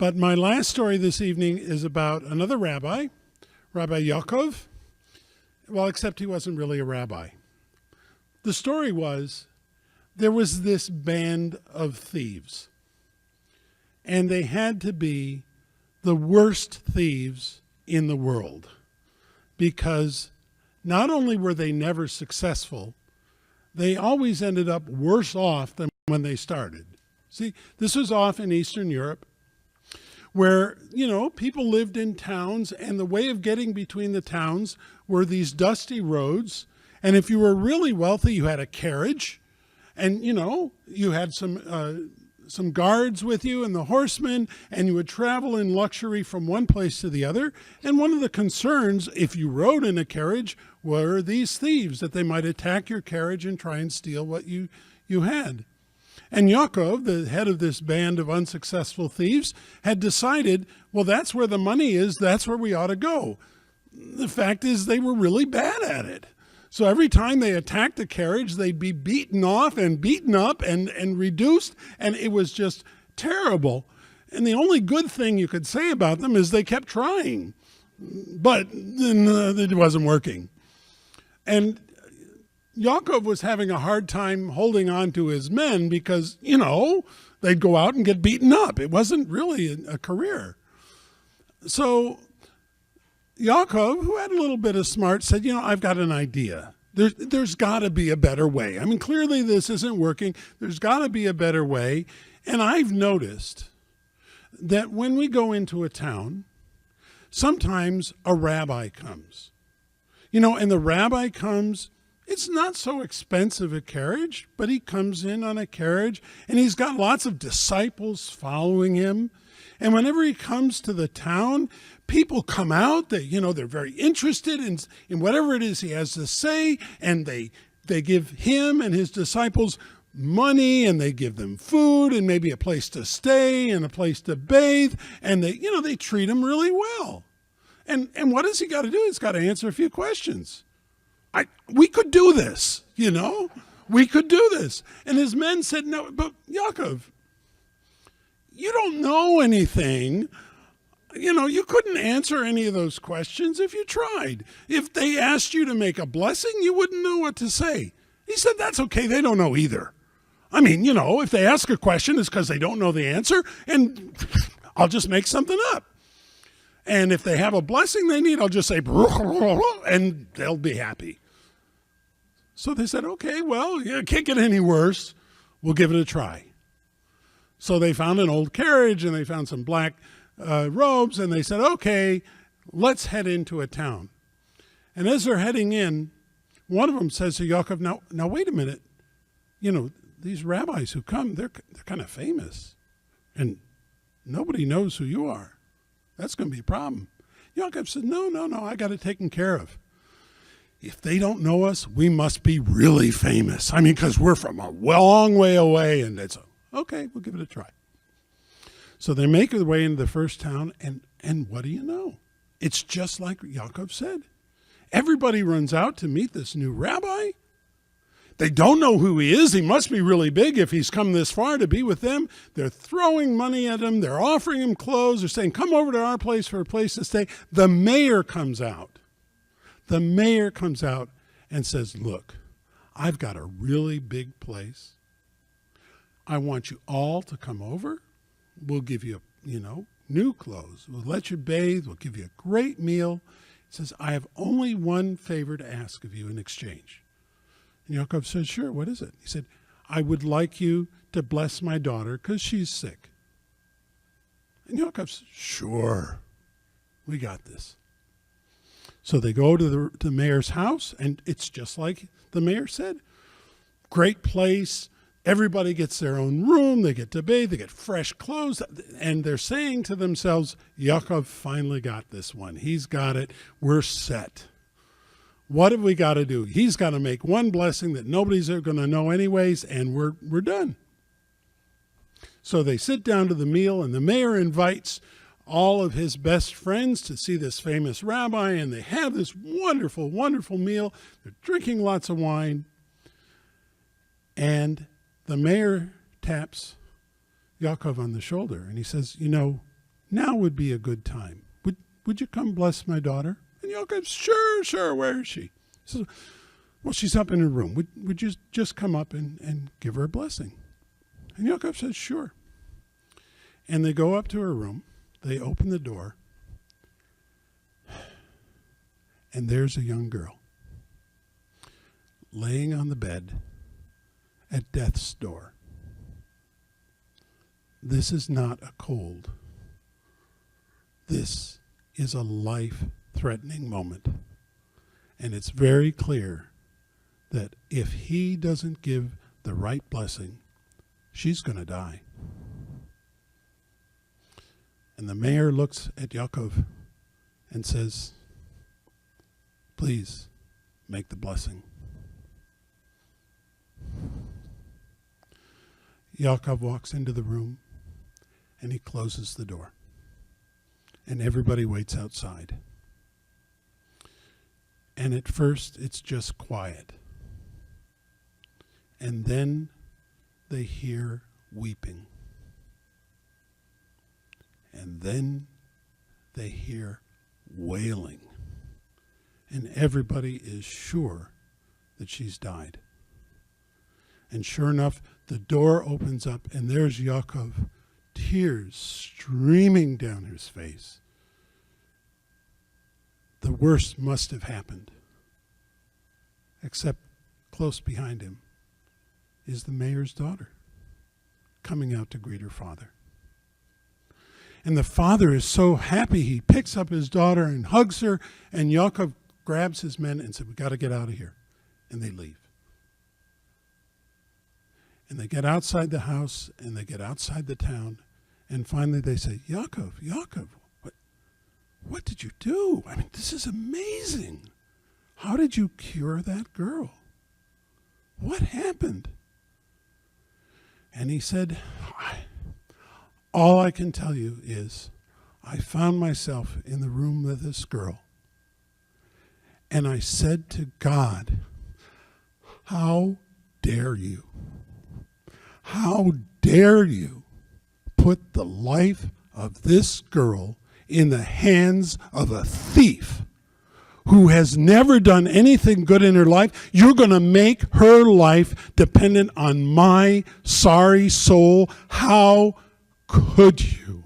But my last story this evening is about another rabbi, Rabbi Yaakov. Well, except he wasn't really a rabbi. The story was, there was this band of thieves, and they had to be the worst thieves in the world, because not only were they never successful, they always ended up worse off than when they started. See, this was off in Eastern Europe, where, people lived in towns, and the way of getting between the towns were these dusty roads. And if you were really wealthy, you had a carriage, and, you had some guards with you and the horsemen, and you would travel in luxury from one place to the other. And one of the concerns, if you rode in a carriage, were these thieves, that they might attack your carriage and try and steal what you had. And Yaakov, the head of this band of unsuccessful thieves, had decided, well, that's where the money is, that's where we ought to go. The fact is, they were really bad at it. So every time they attacked a carriage, they'd be beaten off and beaten up and reduced, and it was just terrible. And the only good thing you could say about them is they kept trying, but it wasn't working. And Yaakov was having a hard time holding on to his men because, they'd go out and get beaten up. It wasn't really a career. So Yaakov, who had a little bit of smart, said, I've got an idea. There's got to be a better way. I mean, clearly this isn't working. There's got to be a better way. And I've noticed that when we go into a town, sometimes a rabbi comes. And the rabbi comes, it's not so expensive a carriage, but he comes in on a carriage, and he's got lots of disciples following him. And whenever he comes to the town, people come out, they're very interested in whatever it is he has to say, and they give him and his disciples money, and they give them food and maybe a place to stay and a place to bathe, and they treat him really well. And what has he got to do? He's got to answer a few questions. We could do this, we could do this. And his men said, no, but Yaakov, you don't know anything. You couldn't answer any of those questions if you tried. If they asked you to make a blessing, you wouldn't know what to say. He said, that's okay. They don't know either. I mean, if they ask a question, it's because they don't know the answer, and I'll just make something up. And if they have a blessing they need, I'll just say, and they'll be happy. So they said, okay, well, it can't get any worse. We'll give it a try. So they found an old carriage, and they found some black robes, and they said, okay, let's head into a town. And as they're heading in, one of them says to Yaakov, now wait a minute. These rabbis who come, they're kind of famous, and nobody knows who you are. That's going to be a problem. Yaakov said, no, I got it taken care of. If they don't know us, we must be really famous. I mean, because we're from a long way away, and it's okay, we'll give it a try. So they make their way into the first town, and what do you know? It's just like Yaakov said. Everybody runs out to meet this new rabbi. They don't know who he is. He must be really big if he's come this far to be with them. They're throwing money at him. They're offering him clothes. They're saying, come over to our place for a place to stay. The mayor comes out. The mayor comes out and says, look, I've got a really big place. I want you all to come over. We'll give you, new clothes. We'll let you bathe. We'll give you a great meal. He says, I have only one favor to ask of you in exchange. And Yaakov said, sure, what is it? He said, I would like you to bless my daughter because she's sick. And Yaakov said, sure, we got this. So they go to the mayor's house, and it's just like the mayor said. Great place. Everybody gets their own room. They get to bathe. They get fresh clothes. And they're saying to themselves, Yaakov finally got this one. He's got it. We're set. What have we got to do? He's got to make one blessing that nobody's ever going to know anyways, and we're done. So they sit down to the meal, and the mayor invites all of his best friends to see this famous rabbi, and they have this wonderful, wonderful meal. They're drinking lots of wine, and the mayor taps Yaakov on the shoulder, and he says, Now would be a good time. Would you come bless my daughter? And Yaakov, sure, where is she? He says, well, she's up in her room. Would you just come up and give her a blessing? And Yaakov says, sure. And they go up to her room. They open the door. And there's a young girl laying on the bed at death's door. This is not a cold. This is a life-threatening moment. And it's very clear that if he doesn't give the right blessing, she's going to die. And the mayor looks at Yaakov and says, please make the blessing. Yaakov walks into the room and he closes the door. And everybody waits outside. And at first it's just quiet. And then they hear weeping. And then they hear wailing. And everybody is sure that she's died. And sure enough, the door opens up and there's Yaakov, tears streaming down his face. The worst must have happened. Except close behind him is the mayor's daughter coming out to greet her father. And the father is so happy, he picks up his daughter and hugs her, and Yaakov grabs his men and said, we got to get out of here. And they leave. And they get outside the house, and they get outside the town, and finally they say, Yaakov, what did you do? I mean, this is amazing. How did you cure that girl? What happened? And he said, all I can tell you is I found myself in the room with this girl, and I said to God, how dare you? How dare you put the life of this girl in the hands of a thief who has never done anything good in her life? You're going to make her life dependent on my sorry soul. How could you?